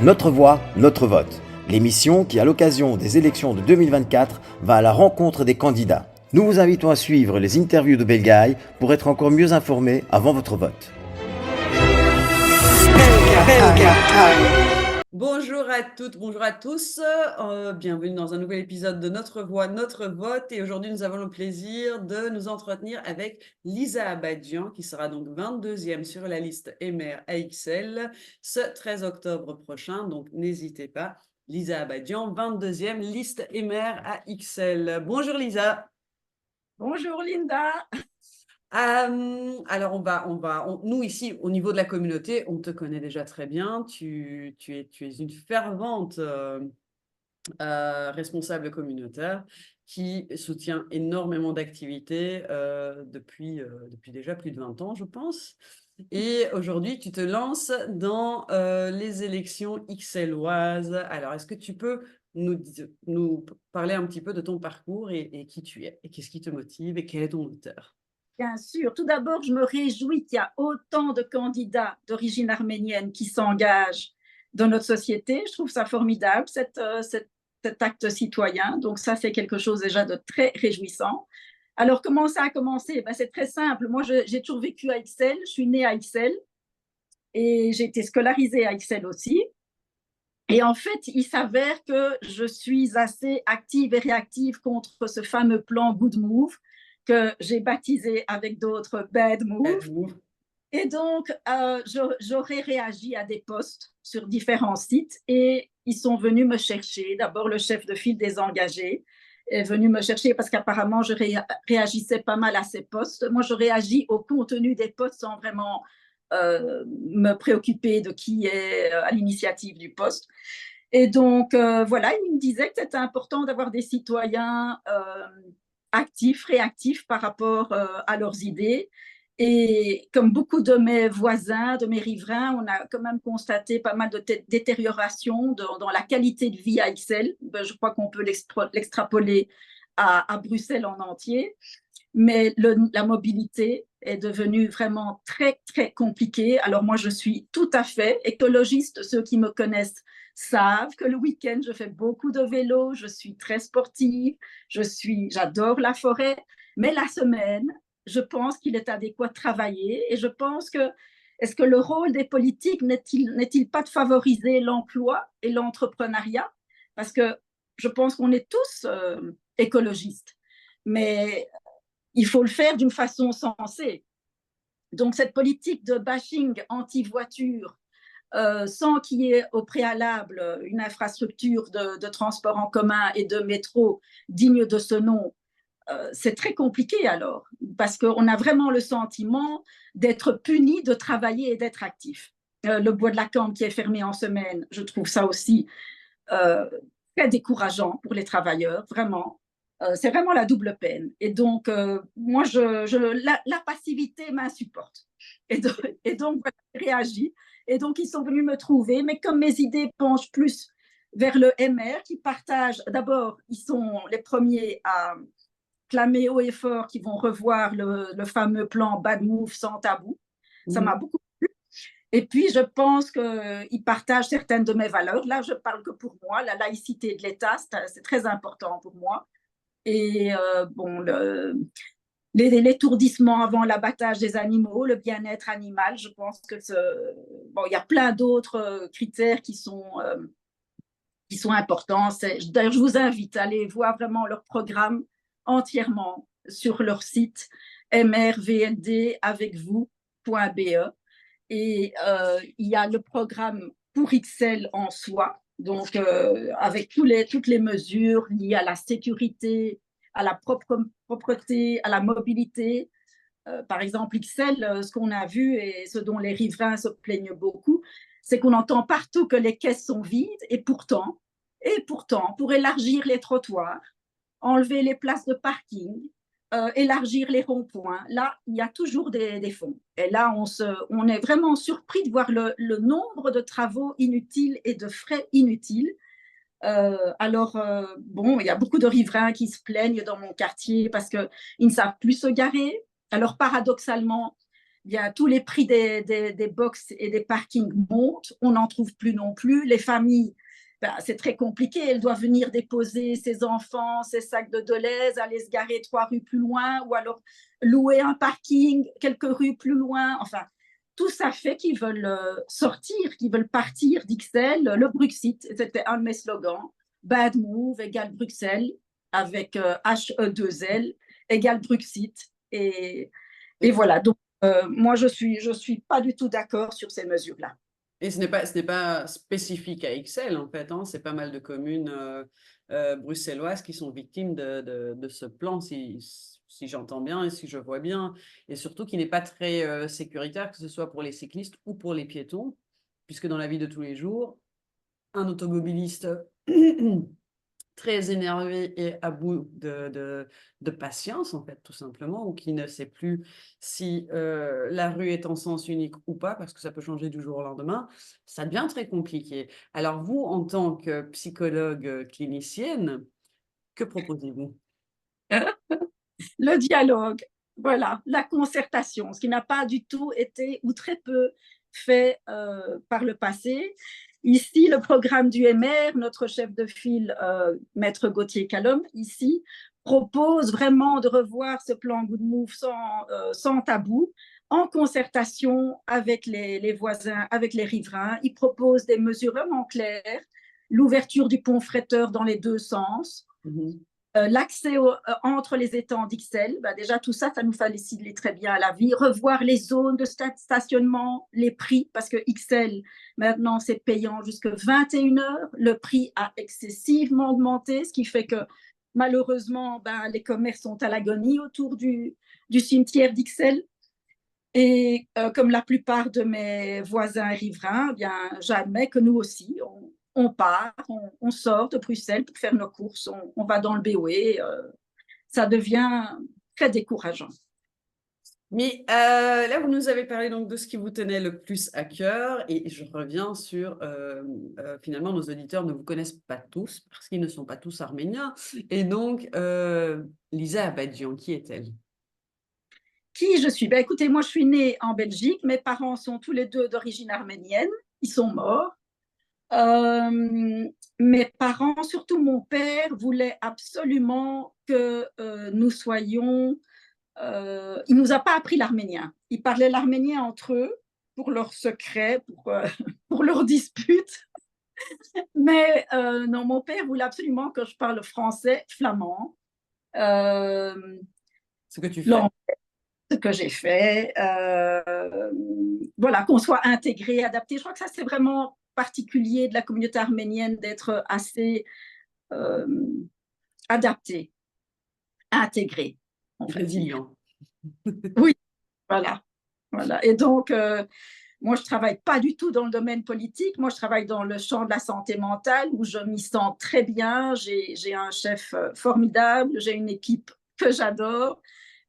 Notre voix, notre vote. L'émission qui, à l'occasion des élections de 2024, va à la rencontre des candidats. Nous vous invitons à suivre les interviews de Belgaï pour être encore mieux informés avant votre vote. Bonjour à toutes, bonjour à tous. Bienvenue dans un nouvel épisode de Notre Voix, Notre Vote. Et aujourd'hui, nous avons le plaisir de nous entretenir avec Lisa Abadian, qui sera donc 22e sur la liste MR AXL ce 13 octobre prochain. Donc, n'hésitez pas. Lisa Abadian, 22e liste MR AXL. Bonjour Lisa. Bonjour Linda. Alors, nous ici, au niveau de la communauté, on te connaît déjà très bien. Tu es une fervente responsable communautaire qui soutient énormément d'activités depuis déjà plus de 20 ans, je pense. Et aujourd'hui, tu te lances dans les élections ixelloises. Alors, est-ce que tu peux nous parler un petit peu de ton parcours et qui tu es, et qu'est-ce qui te motive et quel est ton moteur? Bien sûr. Tout d'abord, je me réjouis qu'il y a autant de candidats d'origine arménienne qui s'engagent dans notre société. Je trouve ça formidable, cet acte citoyen. Donc ça, c'est quelque chose déjà de très réjouissant. Alors, comment ça a commencé? C'est très simple. Moi, j'ai toujours vécu à Ixelles. Je suis née à Ixelles et j'ai été scolarisée à Ixelles aussi. Et en fait, il s'avère que je suis assez active et réactive contre ce fameux plan Good Move que j'ai baptisé avec d'autres Bad Move. Et donc, j'aurais réagi à des posts sur différents sites et ils sont venus me chercher. D'abord, le chef de file des engagés est venu me chercher parce qu'apparemment, je réagissais pas mal à ces posts. Moi, je réagis au contenu des posts sans vraiment me préoccuper de qui est à l'initiative du poste. Et donc, voilà, il me disait que c'était important d'avoir des citoyens actifs, réactifs par rapport à leurs idées. Et comme beaucoup de mes voisins, de mes riverains, on a quand même constaté pas mal de détérioration dans la qualité de vie à Ixelles. Je crois qu'on peut l'extrapoler à Bruxelles en entier. Mais la mobilité est devenue vraiment très, très compliquée. Alors moi, je suis tout à fait écologiste. Ceux qui me connaissent savent que le week-end, je fais beaucoup de vélo, je suis très sportive, j'adore la forêt. Mais la semaine, je pense qu'il est adéquat de travailler et je pense que est-ce que le rôle des politiques n'est-il pas de favoriser l'emploi et l'entrepreneuriat? Parce que je pense qu'on est tous écologistes, mais il faut le faire d'une façon sensée. Donc, cette politique de bashing anti-voiture, sans qu'il y ait au préalable une infrastructure de transport en commun et de métro digne de ce nom, c'est très compliqué alors, parce qu'on a vraiment le sentiment d'être puni de travailler et d'être actif. Le bois de la Cambre qui est fermé en semaine, je trouve ça aussi très décourageant pour les travailleurs, vraiment. C'est vraiment la double peine. Et donc, moi, la passivité m'insupporte. Et donc, voilà, j'ai réagi. Et donc, ils sont venus me trouver. Mais comme mes idées penchent plus vers le MR, qui partagent, d'abord, ils sont les premiers à clamer haut et fort qu'ils vont revoir le fameux plan Bad Move sans tabou. Ça m'a beaucoup plu. Et puis, je pense qu'ils partagent certaines de mes valeurs. Là, je parle que pour moi. La laïcité de l'État, c'est très important pour moi. Et l'étourdissement avant l'abattage des animaux, le bien-être animal, je pense que il y a plein d'autres critères qui sont importants. D'ailleurs, je vous invite à aller voir vraiment leur programme entièrement sur leur site mrvldavecvous.be. Et il y a le programme pour Ixelles en soi, donc avec toutes les mesures liées à la sécurité, à la propreté, à la mobilité. Par exemple, Ixelles, ce qu'on a vu et ce dont les riverains se plaignent beaucoup, c'est qu'on entend partout que les caisses sont vides et pourtant, pour élargir les trottoirs, enlever les places de parking, élargir les ronds-points, là, il y a toujours des fonds. Et là, on est vraiment surpris de voir le nombre de travaux inutiles et de frais inutiles. Il y a beaucoup de riverains qui se plaignent dans mon quartier parce qu'ils ne savent plus se garer. Alors, paradoxalement, bien, tous les prix des box et des parkings montent, on n'en trouve plus non plus. Les familles, ben, c'est très compliqué, elles doivent venir déposer ses enfants, ses sacs de Deleuze, aller se garer 3 rues plus loin, ou alors louer un parking quelques rues plus loin. Enfin, tout ça fait qu'ils veulent sortir, qu'ils veulent partir d'Ixelles. Le Bruxit, c'était un de mes slogans. Bad move égale Bruxelles, avec HE2L égale Bruxit. Et voilà, donc moi, je suis pas du tout d'accord sur ces mesures-là. Et ce n'est pas spécifique à Ixelles, en fait, hein. C'est pas mal de communes bruxelloises qui sont victimes de ce plan, si j'entends bien et si je vois bien. Et surtout qui n'est pas très sécuritaire, que ce soit pour les cyclistes ou pour les piétons, puisque dans la vie de tous les jours, un automobiliste très énervé et à bout de patience, en fait, tout simplement, ou qui ne sait plus si la rue est en sens unique ou pas, parce que ça peut changer du jour au lendemain, ça devient très compliqué. Alors vous, en tant que psychologue clinicienne, que proposez-vous? Le dialogue, voilà, la concertation, ce qui n'a pas du tout été ou très peu fait par le passé. Ici, le programme du MR, notre chef de file, Maître Gauthier Calom, ici, propose vraiment de revoir ce plan Good Move sans tabou, en concertation avec les voisins, avec les riverains. Il propose des mesures vraiment claires, l'ouverture du pont Fretteur dans les deux sens, l'accès entre les étangs d'Ixelles, ben déjà tout ça, ça nous facilite très bien la vie. Revoir les zones de stationnement, les prix, parce que Ixelles, maintenant, c'est payant jusqu'à 21 heures. Le prix a excessivement augmenté, ce qui fait que malheureusement, ben, les commerces sont à l'agonie autour du cimetière d'Ixelles. Et comme la plupart de mes voisins riverains, bien, j'admets que nous aussi, on part, on sort de Bruxelles pour faire nos courses, on va dans le BOE, ça devient très décourageant. Mais là, vous nous avez parlé donc de ce qui vous tenait le plus à cœur, et je reviens sur finalement nos auditeurs ne vous connaissent pas tous parce qu'ils ne sont pas tous arméniens. Et donc, Lisa Abadjian, qui est-elle? Qui je suis? Ben, écoutez, moi je suis née en Belgique, mes parents sont tous les deux d'origine arménienne, ils sont morts. Mes parents, surtout mon père, voulaient absolument que nous soyons. Il ne nous a pas appris l'arménien. Ils parlaient l'arménien entre eux pour leurs secrets, pour leurs disputes. Mais non, mon père voulait absolument que je parle français, flamand. Ce que tu fais. Ce que j'ai fait. Voilà, qu'on soit intégré, adapté. Je crois que ça, c'est vraiment particulier de la communauté arménienne d'être assez adapté, intégré. Résilient. Oui, voilà. Et donc, moi, je ne travaille pas du tout dans le domaine politique. Moi, je travaille dans le champ de la santé mentale où je m'y sens très bien. J'ai un chef formidable, j'ai une équipe que j'adore.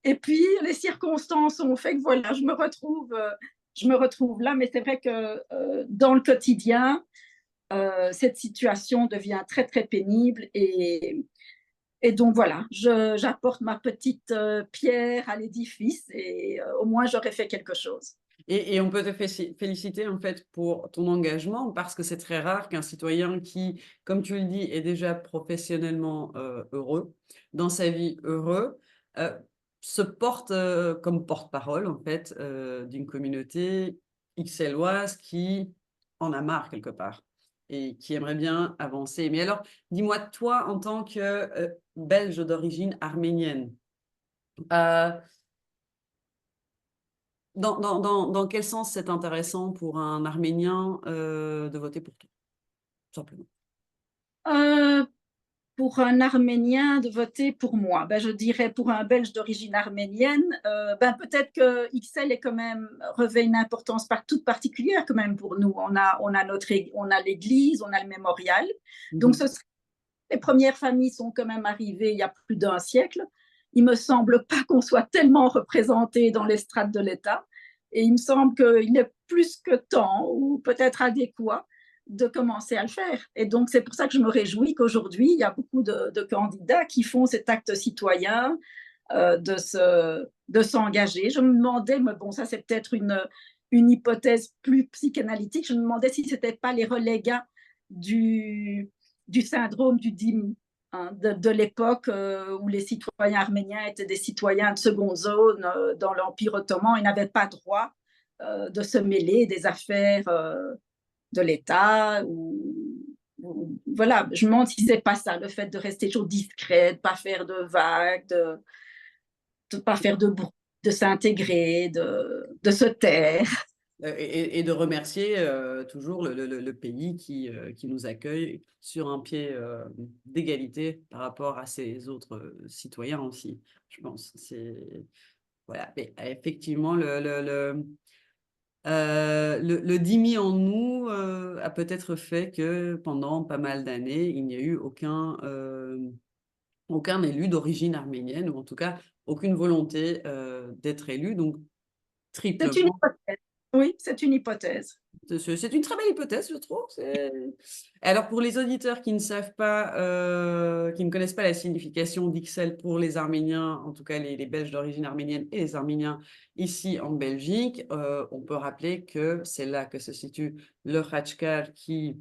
Et puis, les circonstances ont fait que voilà, je me retrouve là. Mais c'est vrai que dans le quotidien, cette situation devient très, très pénible. Et donc, voilà, j'apporte ma petite pierre à l'édifice et au moins, j'aurais fait quelque chose. Et on peut te féliciter en fait pour ton engagement, parce que c'est très rare qu'un citoyen qui, comme tu le dis, est déjà professionnellement heureux, dans sa vie heureux, se porte comme porte-parole en fait d'une communauté ixelloise qui en a marre quelque part et qui aimerait bien avancer. Mais alors, dis-moi, toi, en tant que Belge d'origine arménienne, dans quel sens c'est intéressant pour un Arménien de voter pour toi, tout simplement? Pour un Arménien de voter pour moi, ben, je dirais pour un Belge d'origine arménienne, ben, peut-être que Ixelles est quand même revêt une importance toute particulière quand même pour nous. On a l'église, on a le mémorial. Donc les premières familles sont quand même arrivées il y a plus d'un siècle. Il me semble pas qu'on soit tellement représenté dans les strates de l'État. Et il me semble qu'il est plus que temps, ou peut-être adéquat, de commencer à le faire. Et donc, c'est pour ça que je me réjouis qu'aujourd'hui, il y a beaucoup de candidats qui font cet acte citoyen de s'engager. Je me demandais, mais bon, ça c'est peut-être une hypothèse plus psychanalytique, je me demandais si ce n'était pas les relégats du syndrome du dhimmi, hein, de l'époque où les citoyens arméniens étaient des citoyens de seconde zone dans l'Empire ottoman et n'avaient pas droit de se mêler des affaires de l'État. Voilà, je me demande si c'est pas ça, le fait de rester toujours discret, de ne pas faire de vagues, de ne pas faire de bruit, de s'intégrer, de se taire. Et de remercier toujours le pays qui nous accueille sur un pied d'égalité par rapport à ses autres citoyens aussi, je pense. Voilà. Mais effectivement, le dhimmi en nous a peut-être fait que pendant pas mal d'années, il n'y a eu aucun élu d'origine arménienne, ou en tout cas aucune volonté d'être élu, donc C'est une triplement. hypothèse. Oui, c'est une hypothèse. C'est une très belle hypothèse, je trouve. Alors, pour les auditeurs qui ne savent pas, qui ne connaissent pas la signification d'Ixelles pour les Arméniens, en tout cas les Belges d'origine arménienne et les Arméniens ici en Belgique, on peut rappeler que c'est là que se situe le Khachkar qui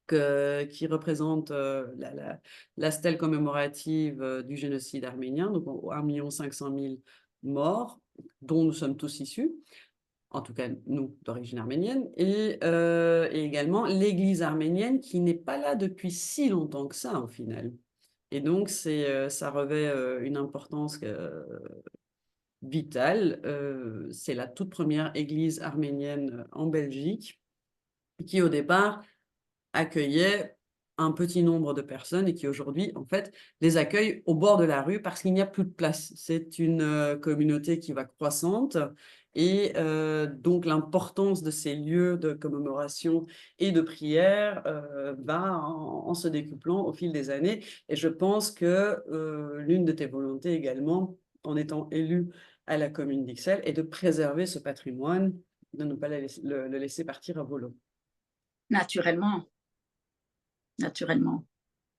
représente la stèle commémorative du génocide arménien, donc 1 500 000 morts, dont nous sommes tous issus. En tout cas, nous, d'origine arménienne, et également l'Église arménienne qui n'est pas là depuis si longtemps que ça, au final. Et donc, ça revêt une importance vitale. C'est la toute première église arménienne en Belgique, qui au départ accueillait un petit nombre de personnes et qui aujourd'hui, en fait, les accueille au bord de la rue parce qu'il n'y a plus de place. C'est une communauté qui va croissante et donc l'importance de ces lieux de commémoration et de prière va en se décuplant au fil des années. Et je pense que l'une de tes volontés également, en étant élu à la commune d'Ixelles, est de préserver ce patrimoine, de ne pas le laisser partir à volo. Naturellement. Naturellement.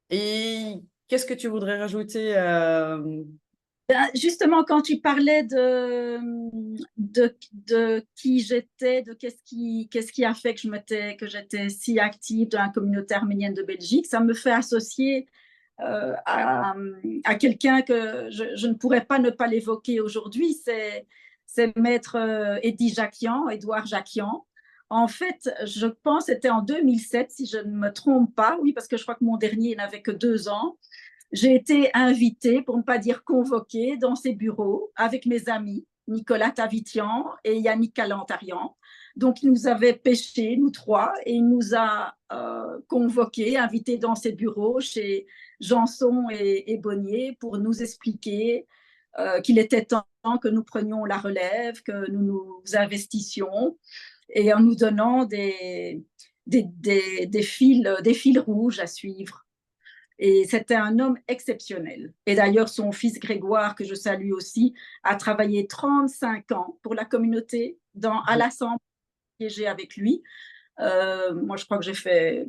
Et qu'est-ce que tu voudrais rajouter Justement, quand tu parlais de qui j'étais, de qu'est-ce qui a fait que j'étais si active dans la communauté arménienne de Belgique, ça me fait associer à quelqu'un que je ne pourrais pas ne pas l'évoquer aujourd'hui, c'est maître Édouard Jacquian. En fait, je pense que c'était en 2007, si je ne me trompe pas, oui, parce que je crois que mon dernier n'avait que 2 ans. J'ai été invitée, pour ne pas dire convoquée, dans ses bureaux avec mes amis, Nicolas Tavitian et Yannick Kalantarian. Donc, il nous avait pêché, nous 3, et il nous a convoqués, invités dans ses bureaux chez Janson et Bonnier pour nous expliquer qu'il était temps que nous prenions la relève, que nous nous investissions, et en nous donnant des fils rouges à suivre. Et c'était un homme exceptionnel. Et d'ailleurs, son fils Grégoire, que je salue aussi, a travaillé 35 ans pour la communauté à l'Assemblée, siégé avec lui. Moi, je crois que j'ai fait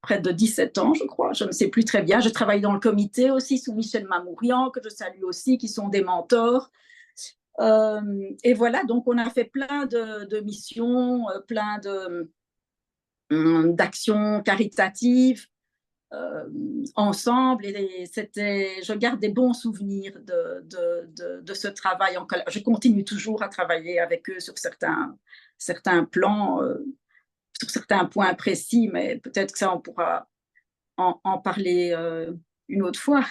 près de 17 ans, je crois, je ne sais plus très bien. Je travaille dans le comité aussi sous Michel Mamourian, que je salue aussi, qui sont des mentors. Et voilà, donc on a fait plein de missions, plein d'actions caritatives ensemble, et je garde des bons souvenirs de ce travail. Je continue toujours à travailler avec eux sur certains plans, sur certains points précis, mais peut-être que ça, on pourra en parler une autre fois.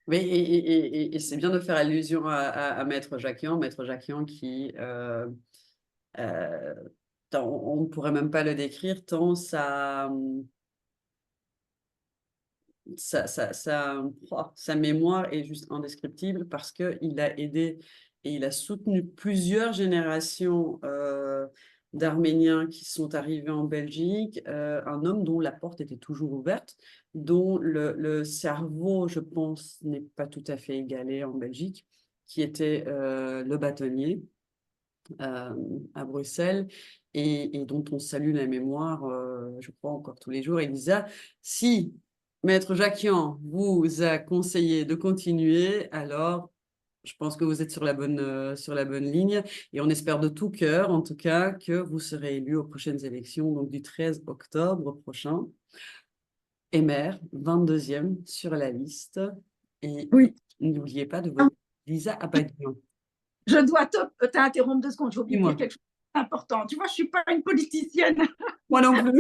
Oui, et c'est bien de faire allusion à Maître Jacquian qui, on ne pourrait même pas le décrire tant sa mémoire est juste indescriptible parce qu'il a aidé et il a soutenu plusieurs générations d'Arméniens qui sont arrivés en Belgique, un homme dont la porte était toujours ouverte, dont le cerveau, je pense, n'est pas tout à fait égalé en Belgique, qui était le bâtonnier à Bruxelles et dont on salue la mémoire, je crois, encore tous les jours. Elisa, si Maître Jacquian vous a conseillé de continuer, alors je pense que vous êtes sur la bonne ligne et on espère de tout cœur, en tout cas, que vous serez élu aux prochaines élections, donc du 13 octobre prochain. Et maire, 22e sur la liste. Et Oui. n'oubliez pas de voter Lisa Abadian. Je dois t'interrompre 2 secondes, j'ai oublié de Dis-moi. dire quelque chose d'important. Tu vois, je ne suis pas une politicienne. Moi non plus.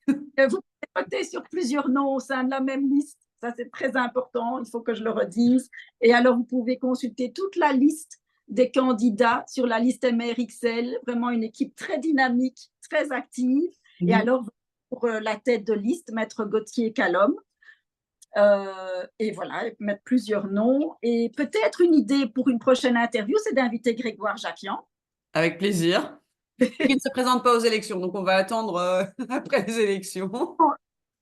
Vous pouvez voter sur plusieurs noms au sein de la même liste. Ça, c'est très important. Il faut que je le redise. Et alors, vous pouvez consulter toute la liste des candidats sur la liste MRXL. Vraiment une équipe très dynamique, très active. Et alors, pour la tête de liste, Maître Gauthier Calom. Et voilà, mettre plusieurs noms. Et peut-être une idée pour une prochaine interview, c'est d'inviter Grégoire Jacquian. Avec plaisir. Il ne se présente pas aux élections, donc on va attendre après les élections.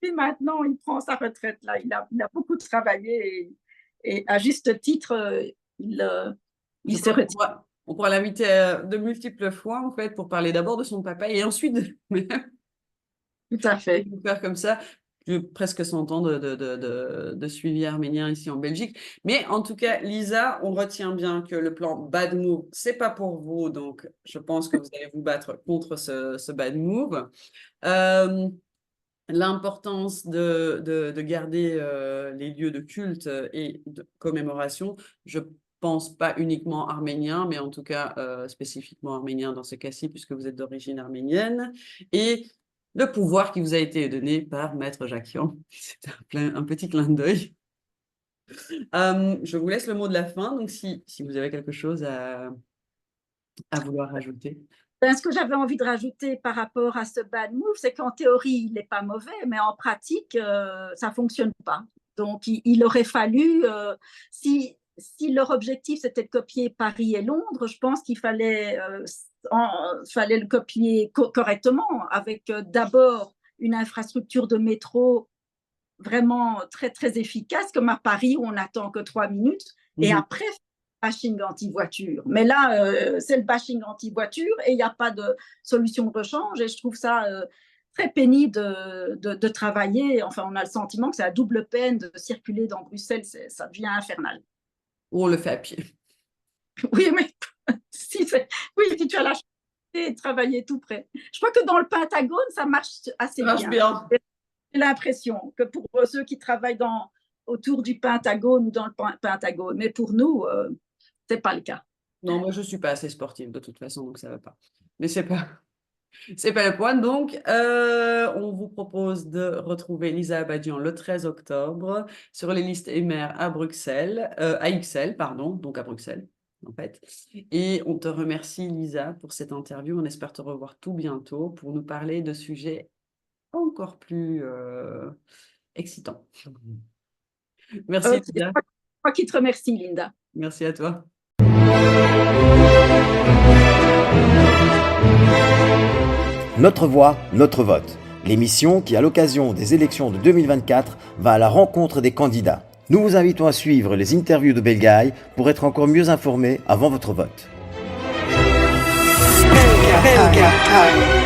Et maintenant, il prend sa retraite. Là. Il a beaucoup travaillé et à juste titre, il se retire. On pourra l'inviter de multiples fois, en fait, pour parler d'abord de son papa et ensuite de lui-même. Tout à fait. Faire comme ça. Presque 100 ans de suivi arménien ici en Belgique. Mais en tout cas, Lisa, on retient bien que le plan Bad Move, c'est pas pour vous. Donc, je pense que vous allez vous battre contre ce Bad Move. L'importance de garder les lieux de culte et de commémoration, je pense pas uniquement arménien, mais en tout cas spécifiquement arménien dans ce cas-ci, puisque vous êtes d'origine arménienne. Et le pouvoir qui vous a été donné par Maître Jacquian. C'est un petit clin d'œil. Je vous laisse le mot de la fin, donc si vous avez quelque chose à vouloir rajouter. Ce que j'avais envie de rajouter par rapport à ce bad move, c'est qu'en théorie, il n'est pas mauvais, mais en pratique, ça ne fonctionne pas. Donc, il aurait fallu, si leur objectif c'était de copier Paris et Londres, je pense qu'il fallait le copier correctement, avec d'abord une infrastructure de métro vraiment très, très efficace, comme à Paris où on n'attend que 3 minutes, et après, bashing anti-voiture. Mais là, c'est le bashing anti-voiture et il n'y a pas de solution de rechange, et je trouve ça très pénible de travailler. Enfin, on a le sentiment que c'est la double peine de circuler dans Bruxelles, ça devient infernal. Ou on le fait à pied. Oui, mais si tu as la chance de travailler tout près. Je crois que dans le Pentagone, ça marche assez bien. J'ai l'impression que pour ceux qui travaillent autour du Pentagone ou dans le Pentagone, mais pour nous, c'est pas le cas. Non, moi je suis pas assez sportive de toute façon, donc ça va pas. Mais c'est pas le point. Donc, on vous propose de retrouver Lisa Abadian le 13 octobre sur les listes MR à Bruxelles, à XL, pardon, donc à Bruxelles, en fait. Et on te remercie, Lisa, pour cette interview. On espère te revoir tout bientôt pour nous parler de sujets encore plus excitants. Merci, Lisa. Moi qui te remercie, Linda. Merci à toi. Notre voix, notre vote. L'émission qui, à l'occasion des élections de 2024, va à la rencontre des candidats. Nous vous invitons à suivre les interviews de Belgaï pour être encore mieux informés avant votre vote. Belgaï.